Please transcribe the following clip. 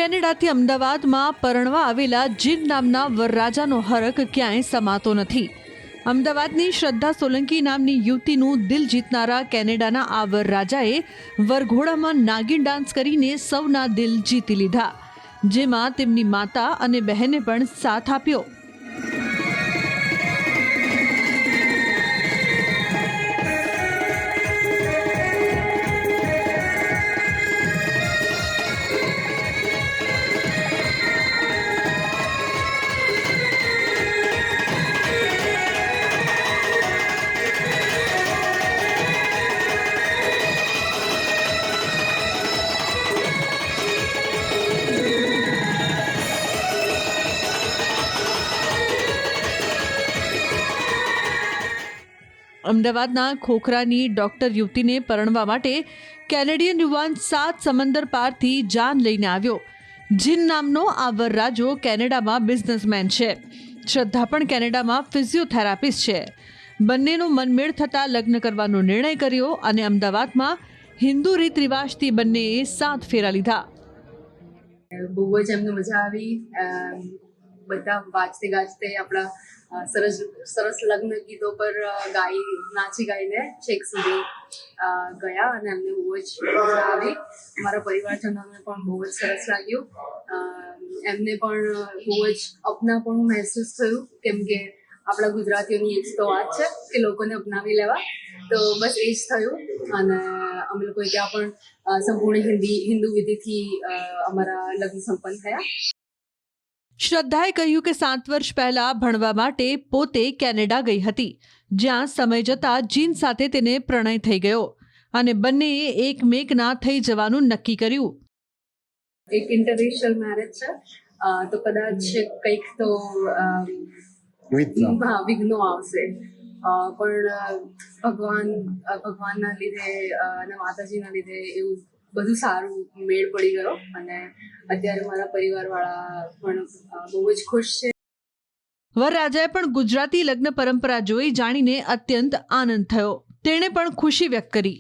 કેનેડાથી અમદાવાદમાં પરણવા આવેલા જીન નામના વરરાજાનો હરખ ક્યાંય સમાતો નથી. અમદાવાદની શ્રદ્ધા સોલંકી નામની યુવતીનું દિલ જીતનારા કેનેડાના આ વરરાજાએ વરઘોડામાં નાગિન ડાન્સ કરીને સૌના દિલ જીતી લીધા, જેમાં તેમની માતા અને બહેને પણ સાથ આપ્યો. અમદાવાદના ખોખરાની ડોક્ટર યુવતીને પરણવા માટે કેનેડિયન યુવાન 7 સમંદર પારથી જાન લઈને આવ્યો. જીન નામનો આ વરરાજો કેનેડામાં બિઝનેસમેન છે. શ્રદ્ધા પણ કેનેડામાં ફિઝિયોથેરાપિસ્ટ છે. બંનેનો મનમેળ થતાં લગ્ન કરવાનો નિર્ણય કર્યો અને અમદાવાદમાં હિન્દુ રીત રિવાજથી બંનેએ 7 ફેરા લીધા. બહુ જ એમને મજા આવી. બધા વાજતે ગાજતે આપણા સરસ લગ્ન ગીતો પર નાચી ગાઈને છેક સુધી ગયા અને એમને બહુ જ મજા આવી. અમારા પરિવારજનોને પણ બહુ જ સરસ લાગ્યું. એમને પણ બહુ જ અપનાપણું મહેસૂસ થયું, કેમ કે આપણા ગુજરાતીઓની એ જ તો વાત છે કે લોકોને અપનાવી લેવા. તો બસ એ જ થયું અને અમે લોકોએ ત્યાં પણ સંપૂર્ણ હિન્દુ વિધિથી અમારા લગ્ન સંપન્ન થયા. શ્રદ્ધાએ કહ્યું કે 7 વર્ષ પહેલા ભણવા માટે પોતે કેનેડા ગઈ હતી, જ્યાં સમય જતાં જીન સાથે તેને પ્રણય થઈ ગયો અને બંનેએ એકમેકના થઈ જવાનું નક્કી કર્યું. એક ઇન્ટરરેશિયલ મેરેજ છે, તો કદાચ કંઈક તો વિઘ્નો આવશે, પણ ભગવાનના લીધે અને માતાજીના લીધે એવું બધું સારું મેળ પડી ગયો અને અત્યારે મારા પરિવારવાળા પણ બહુ જ ખુશ છે. વરરાજાએ પણ ગુજરાતી લગ્ન પરંપરા જોઈ જાણીને અત્યંત આનંદ થયો. તેણે પણ ખુશી વ્યક્ત કરી.